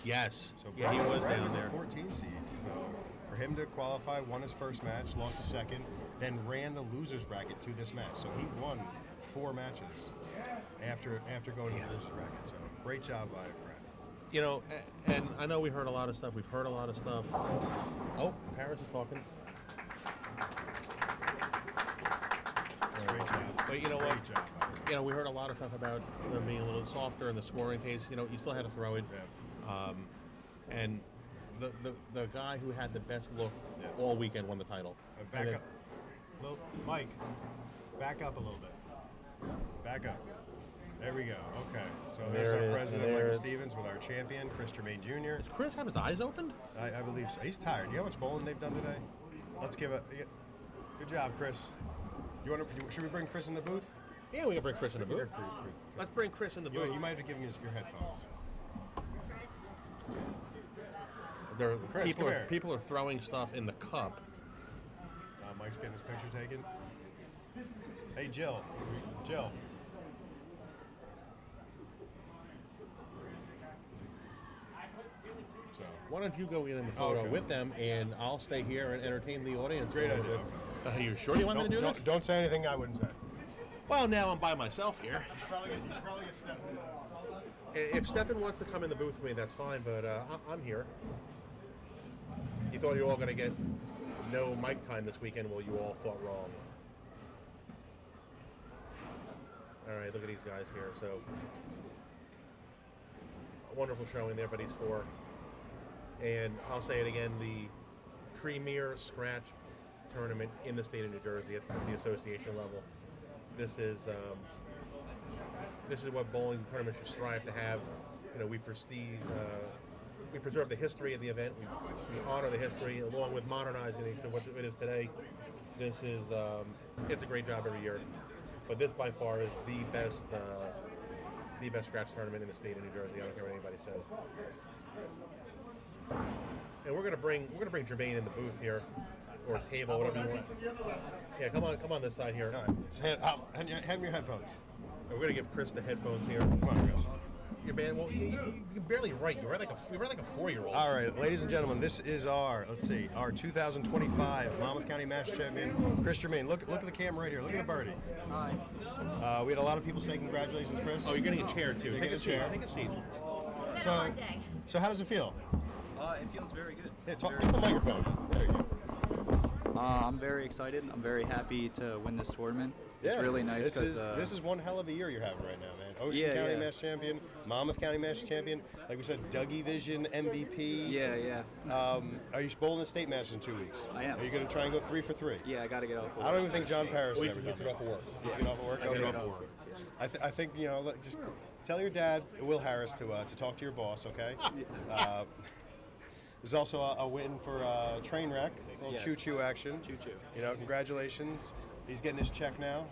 Yes. So yeah, he was Brett down was there. a 14 seed. So for him to qualify, won his first match, lost his second, then ran the losers bracket to this match. So he won 4 matches after going to the losers bracket. So great job by Brett. You know, and I know we heard a lot of stuff. We've heard a lot of stuff. Oh, Paris is talking. Great job. But you know what? Great job by Brett. You know, we heard a lot of stuff about them being a little softer in the scoring pace. You know, you still had to throw it. Yeah. And the guy who had the best look Yeah. all weekend won the title. Back And then- up. Mike, back up a little bit. Back up. There we go. Okay. So there's There our it is. president, There Michael it- Stevens, with our champion, Chris Jermaine Jr. Does Chris have his eyes opened? I believe so. He's tired. You know how much bowling they've done today? Let's give good job, Chris. Should we bring Chris in the booth? Yeah, we can bring Chris in the booth. Chris. Let's bring Chris in the You booth. might have to give him your headphones. There, Chris, people, come are, here. people are throwing stuff in the cup. Mike's getting his picture taken. Hey, Jill. Jill. So, Why don't you go in the photo Okay. with them, and I'll stay here and entertain the audience. Great a little idea. bit. Are you sure you want me to do this? Don't say anything I wouldn't say. Well, now I'm by myself here. You should probably get Stephanie. If Stefan wants to come in the booth with me, that's fine, but I'm here. You thought you were all going to get no mic time this weekend. Well, you all thought wrong. All right, look at these guys here. So, a wonderful showing there, but he's 4. And I'll say it again, the premier scratch tournament in the state of New Jersey at the association level. This is what bowling tournaments should strive to have. You know, we preserve the history of the event. We honor the history along with modernizing it to what it is today. This is it's a great job every year, but this by far is the best scratch tournament in the state of New Jersey. I don't care what anybody says. And we're gonna bring Jermaine in the booth here, or table, whatever you want. Yeah, come on this side here. All right. Just hand me your headphones. We're gonna give Chris the headphones here. Come on, Chris. Your band, well, you can barely write. You write like a 4-year-old. All right, ladies and gentlemen, this is our 2025 Monmouth County Masters champion, Chris Jermaine. Look at the camera right here. Look at the birdie. Hi. We had a lot of people say congratulations, Chris. Oh, you're getting a chair too. You're Take getting a a seat. chair. Take a seat. So how does it feel? It feels very good. Yeah, talk Very- to the microphone. There you go. I'm very excited. I'm very happy to win this tournament. It's really nice. This is one hell of a year you're having right now, man. Ocean Yeah, County yeah. Masters champion, Monmouth County Masters champion. Like we said, Dougie Vision MVP. Yeah. Are you bowling the state matches in 2 weeks? I am. Are you going to try and go 3 for 3? Yeah, I got to get out. I don't even think John Paris Wait has till ever he done gets that. off of work. He's getting off of work. I get Okay. off of work. I think just tell your dad, Will Harris, to talk to your boss, okay? There's also a win for train wreck, a little Yes. choo-choo action. Choo-choo. You know, congratulations. He's getting his check now.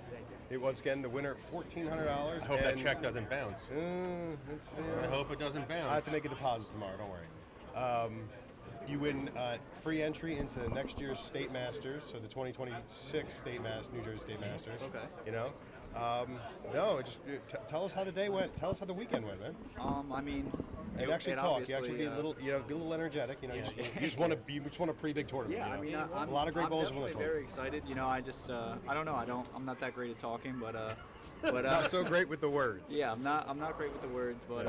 Once again, the winner, $1,400. I hope that check doesn't bounce. I hope it doesn't bounce. I have to make a deposit tomorrow. Don't worry. You win free entry into next year's State Masters, so the 2026 New Jersey State Masters. Okay. You know, no, just tell us how the day went. Tell us how the weekend went, man. I mean, And actually talk. You actually be a little, be a little energetic. You know, you just want a pretty big tournament. yeah, you know? I mean, a lot of great bowls I'm won the definitely tournament. very excited. You know, I just, I don't know, I'm not that great at talking, but Not so great with the words. yeah, I'm not great with the words, but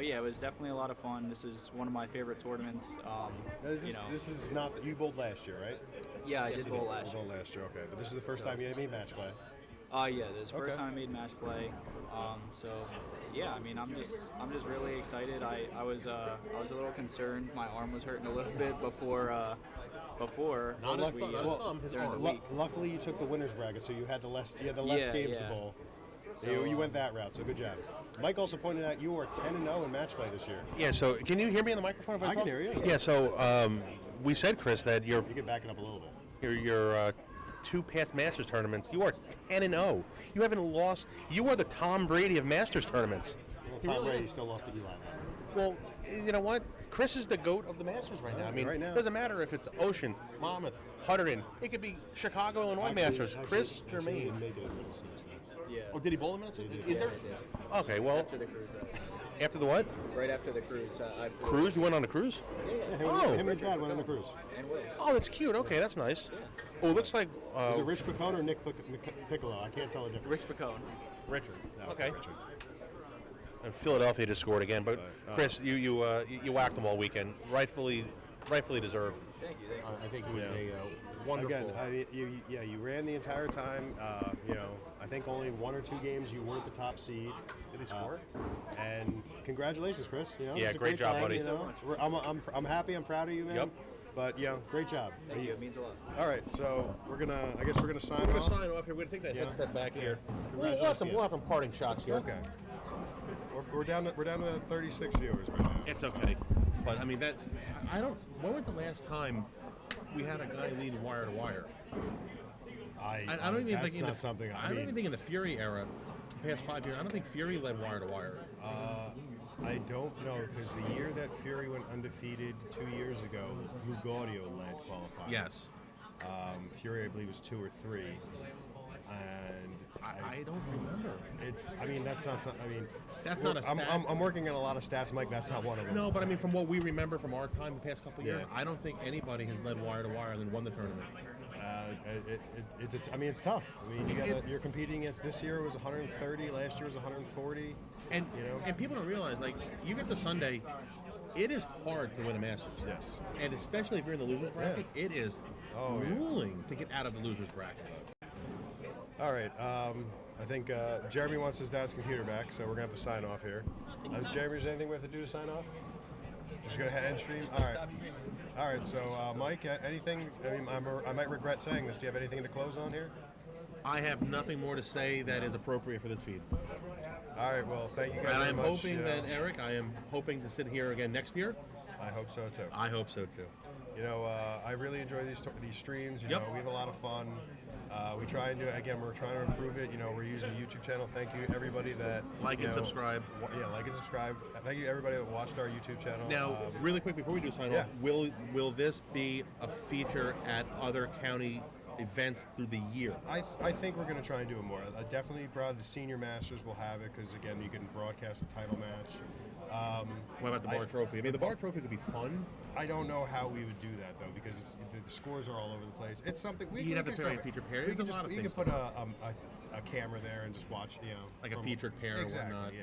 yeah, it was definitely a lot of fun. This is one of my favorite tournaments. This is not you bowled last year, right? Yeah, I did bowl last You year. bowled last year, okay. But this is the first time you made match play. Yeah, this is the first Okay. time I made match play. So yeah, I mean, I'm just really excited. I was a little concerned. My arm was hurting a little bit before Not we, his thumb, not his thumb, his during the arm. week. Luckily, you took the winners bracket, so you had the less Yeah, games to yeah. bowl. So, You went that route, so good job. Mike also pointed out you are 10-0 in match play this year. Yeah, so can you hear me on the microphone? If I can talk? hear you. Yeah, so we said, Chris, that You can back it up a little bit. your two past Masters tournaments, you are 10-0. You haven't lost. You are the Tom Brady of Masters tournaments. Well, Tom Brady still lost to Eli. Well, you know what? Chris is the GOAT of the Masters right now. I mean, Right now. it doesn't matter if it's Ocean, Monmouth, Hunterdon. It could be Chicago, Illinois Masters. Chris He Germain. didn't make it in Minnesota. Yeah. Oh, did he bowl the Masters? Yeah, Is there? I Okay, well, After the cruise, after the what? right after the cruise, I flew. Cruise? You went on a cruise? Oh. Him and his dad went on the cruise. And Will. Oh, that's cute. Okay, that's nice. Oh, it looks like Is it Rich Picone or Nick Piccolo? I can't tell the difference. Rich Picone. Richard. No, Okay. Richard. And Philadelphia just scored again, but Chris, you whacked them all weekend, rightfully deserved. Thank you. I think it was Yeah. a wonderful. Again, you ran the entire time. I think only one or two games you weren't the top seed. Did he score? And congratulations, Chris. You know, Yeah, it's a great job, time, buddy. You know. I'm happy. I'm proud of you, man. Yep. But great job. Thank you. It means a lot. All right, so I guess we're gonna sign We're gonna off. sign off here. We're gonna take that Yeah. headset back here. Congratulations. We'll have some parting shots here. Okay. We're down to 36 viewers right now. It's okay. But I mean I don't. When was the last time we had a guy lead wire to wire? I don't even that's think not something. I don't even think in the Fury era, the past 5 years, I don't think Fury led wire to wire. I don't know because the year that Fury went undefeated 2 years ago, Lugorio led qualifying. Yes. Fury, I believe, was 2 or 3, and I don't remember. That's not something. That's not a I'm, stat. I'm working on a lot of stats, Mike. That's not one of them. No, but I mean, from what we remember from our time the past couple of years, Yeah. I don't think anybody has led wire to wire and then won the tournament. It's tough. You're competing against. This year it was 130. Last year was 140. And You know? and people don't realize, like, you get to Sunday, it is hard to win a Masters. Yes. And especially if you're in the losers bracket, it is Oh, yeah. grueling to get out of the losers bracket. All right. I think Jeremy wants his dad's computer back, so we're gonna have to sign off here. Jeremy, is there anything we have to do to sign off? Just gonna head end stream. All right. All right. So, Mike, anything? I might regret saying this. Do you have anything to close on here? I have nothing more to say that is appropriate for this feed. All right. Well, thank you guys And very I'm much. hoping that, Eric, I am hoping to sit here again next year. I hope so too. I hope so too. I really enjoy these streams. Yep. We have a lot of fun. We try and do it again. We're trying to improve it. We're using the YouTube channel. Thank you everybody that Like and subscribe. Like and subscribe. Thank you everybody that watched our YouTube channel. Now, really quick before we do sign yeah. off, will this be a feature at other county events through the year? I think we're going to try and do it more. Definitely, probably the senior masters will have it because again, you can broadcast a title match. What about the bar trophy? I mean, the bar trophy could be fun. I don't know how we would do that though because the scores are all over the place. It's something we You'd have to can pair a experiment. feature pair. We There's could a just lot of you could things. put a camera there and just watch. Like a from- featured pair or exactly, whatnot. Yeah.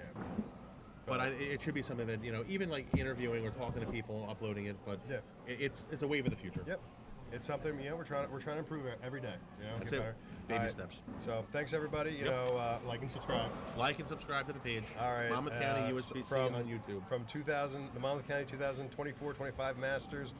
But it should be something that, even like interviewing or talking to people, uploading it. But Yeah. it's a wave of the future. Yep. It's something we're trying to improve it every day. That's get it. better. Baby All right. steps. So thanks everybody. Like and subscribe. Like and subscribe to the page. All right. Monmouth County USBC on YouTube. From the Monmouth County 2024-25 Masters.